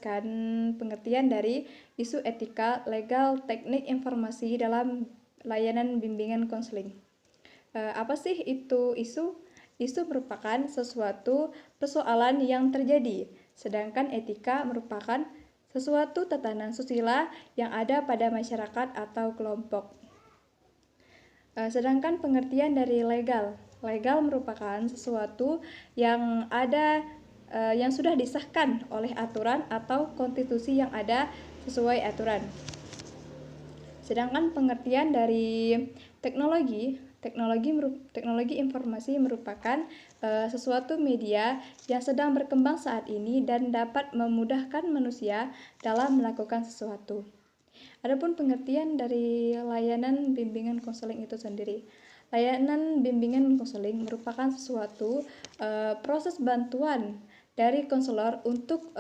menjelaskan pengertian dari isu etika, legal, teknik informasi dalam layanan bimbingan konseling. Apa sih itu isu? Isu merupakan sesuatu persoalan yang terjadi, sedangkan etika merupakan sesuatu tatanan susila yang ada pada masyarakat atau kelompok. Sedangkan pengertian dari legal merupakan sesuatu yang ada yang sudah disahkan oleh aturan atau konstitusi yang ada sesuai aturan. Sedangkan pengertian dari teknologi informasi merupakan sesuatu media yang sedang berkembang saat ini dan dapat memudahkan manusia dalam melakukan sesuatu. Adapun pengertian dari layanan bimbingan konseling itu sendiri. Layanan bimbingan konseling merupakan sesuatu proses bantuan dari konselor untuk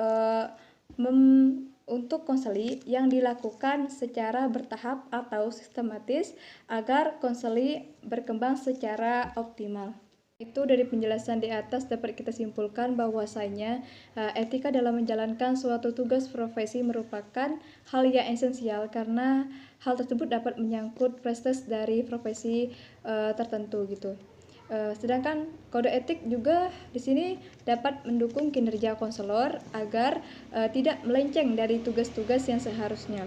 konseli yang dilakukan secara bertahap atau sistematis agar konseli berkembang secara optimal. Itu dari penjelasan di atas dapat kita simpulkan bahwasanya etika dalam menjalankan suatu tugas profesi merupakan hal yang esensial karena hal tersebut dapat menyangkut prestasi dari profesi tertentu gitu. Sedangkan kode etik juga di sini dapat mendukung kinerja konselor agar tidak melenceng dari tugas-tugas yang seharusnya.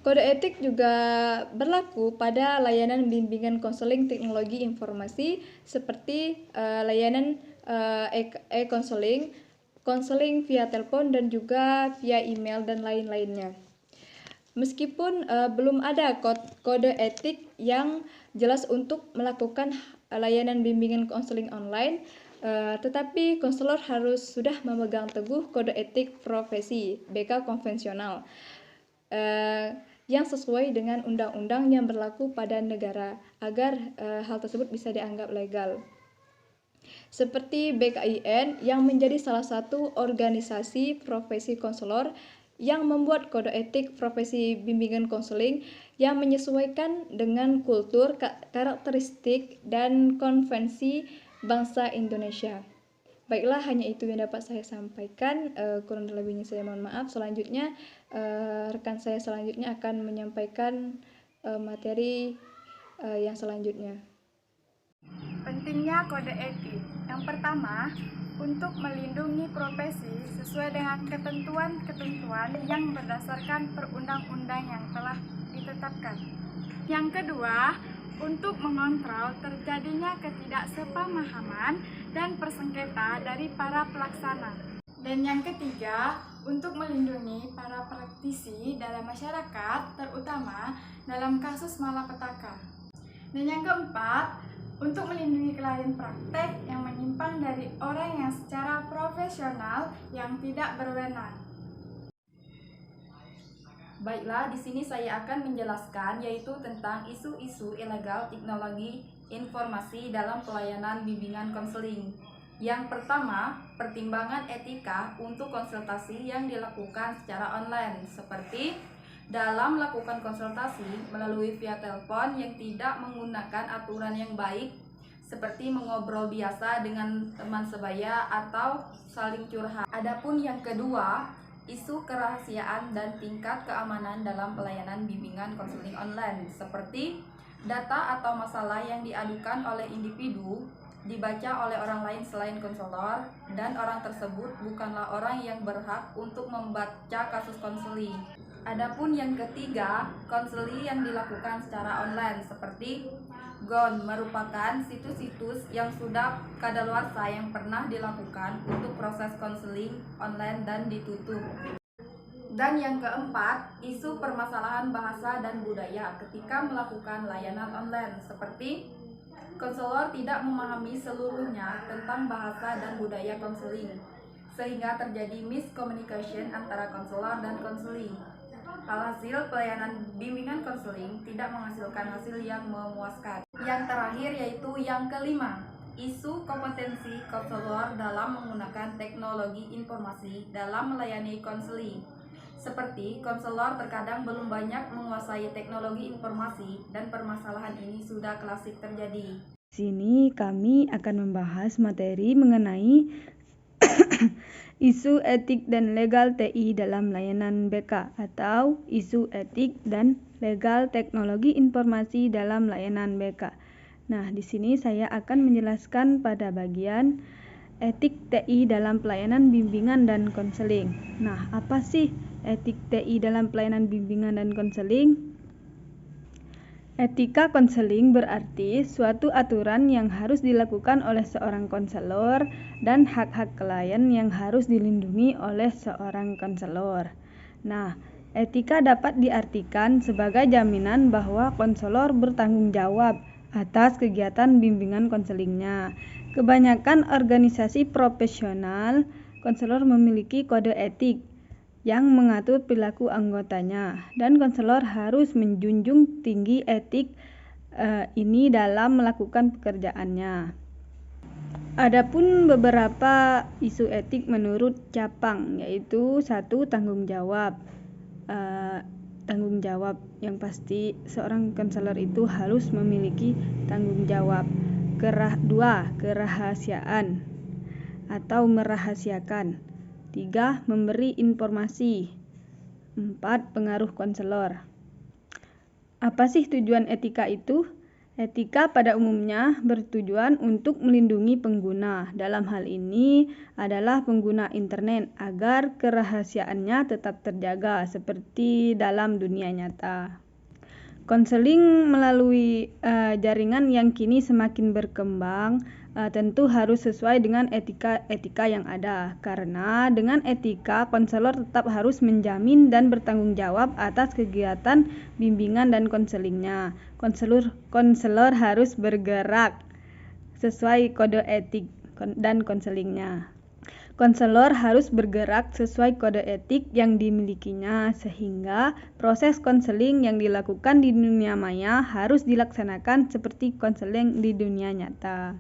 Kode etik juga berlaku pada layanan bimbingan konseling teknologi informasi seperti layanan e-konseling, konseling via telepon dan juga via email dan lain-lainnya. Meskipun belum ada kode etik yang jelas untuk melakukan layanan bimbingan konseling online, tetapi konselor harus sudah memegang teguh kode etik profesi BK konvensional yang sesuai dengan undang-undang yang berlaku pada negara agar hal tersebut bisa dianggap legal. Seperti BKIN yang menjadi salah satu organisasi profesi konselor yang membuat kode etik profesi bimbingan konseling yang menyesuaikan dengan kultur, karakteristik, dan konvensi bangsa Indonesia. Baiklah, hanya itu yang dapat saya sampaikan. Kurang lebihnya saya mohon maaf. Selanjutnya, rekan saya selanjutnya akan menyampaikan materi yang selanjutnya. Pentingnya kode etik. Yang pertama, untuk melindungi profesi sesuai dengan ketentuan-ketentuan yang berdasarkan perundang-undang yang telah ditetapkan. Yang kedua, untuk mengontrol terjadinya ketidaksepamahaman dan persengketa dari para pelaksana. Dan yang ketiga, untuk melindungi para praktisi dalam masyarakat, terutama dalam kasus malapetaka. Dan yang keempat, untuk melindungi klien praktek yang menyimpang dari orang yang secara profesional yang tidak berwenang. Baiklah, di sini saya akan menjelaskan yaitu tentang isu-isu ilegal teknologi informasi dalam pelayanan bimbingan konseling. Yang pertama, pertimbangan etika untuk konsultasi yang dilakukan secara online, seperti dalam melakukan konsultasi melalui via telepon yang tidak menggunakan aturan yang baik, seperti mengobrol biasa dengan teman sebaya atau saling curhat. Adapun yang kedua, isu kerahasiaan dan tingkat keamanan dalam pelayanan bimbingan konseling online, seperti data atau masalah yang diadukan oleh individu dibaca oleh orang lain selain konselor, dan orang tersebut bukanlah orang yang berhak untuk membaca kasus konseling. Adapun yang ketiga, konseling yang dilakukan secara online seperti GON merupakan situs-situs yang sudah kadaluarsa yang pernah dilakukan untuk proses konseling online dan ditutup. Dan yang keempat, isu permasalahan bahasa dan budaya ketika melakukan layanan online seperti konselor tidak memahami seluruhnya tentang bahasa dan budaya konseling, sehingga terjadi miscommunication antara konselor dan konseling. Alhasil, pelayanan bimbingan konseling tidak menghasilkan hasil yang memuaskan. Yang terakhir yaitu yang kelima, isu kompetensi konselor dalam menggunakan teknologi informasi dalam melayani konseling. Seperti konselor terkadang belum banyak menguasai teknologi informasi dan permasalahan ini sudah klasik terjadi. Di sini kami akan membahas materi mengenai Isu etik dan legal TI dalam layanan BK atau isu etik dan legal teknologi informasi dalam layanan BK. Nah, di sini saya akan menjelaskan pada bagian etik TI dalam pelayanan bimbingan dan konseling. Nah, apa sih etik TI dalam pelayanan bimbingan dan konseling? Etika konseling berarti suatu aturan yang harus dilakukan oleh seorang konselor dan hak-hak klien yang harus dilindungi oleh seorang konselor. Nah, etika dapat diartikan sebagai jaminan bahwa konselor bertanggung jawab atas kegiatan bimbingan konselingnya. Kebanyakan organisasi profesional, konselor memiliki kode etik yang mengatur perilaku anggotanya, dan konselor harus menjunjung tinggi etik ini dalam melakukan pekerjaannya. Adapun beberapa isu etik menurut Capang, yaitu 1. Tanggung jawab. Tanggung jawab yang pasti seorang konselor itu harus memiliki tanggung jawab. 2. Kerahasiaan atau merahasiakan. 3. Memberi informasi. 4. Pengaruh konselor. Apa sih tujuan etika itu? Etika pada umumnya bertujuan untuk melindungi pengguna. Dalam hal ini adalah pengguna internet agar kerahasiaannya tetap terjaga seperti dalam dunia nyata. Konseling melalui jaringan yang kini semakin berkembang tentu harus sesuai dengan etika yang ada, karena dengan etika konselor tetap harus menjamin dan bertanggung jawab atas kegiatan bimbingan dan konselingnya. Konselor harus bergerak sesuai kode etik dan konselingnya. Konselor harus bergerak sesuai kode etik yang dimilikinya, sehingga proses konseling yang dilakukan di dunia maya harus dilaksanakan seperti konseling di dunia nyata.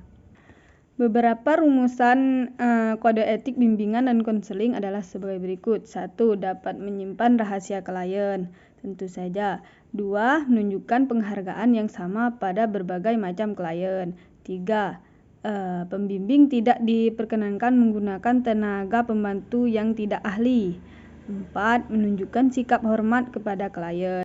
Beberapa rumusan kode etik bimbingan dan konseling adalah sebagai berikut. 1. Dapat menyimpan rahasia klien, tentu saja. 2. Menunjukkan penghargaan yang sama pada berbagai macam klien. 3. Pembimbing tidak diperkenankan menggunakan tenaga pembantu yang tidak ahli. 4. Menunjukkan sikap hormat kepada klien.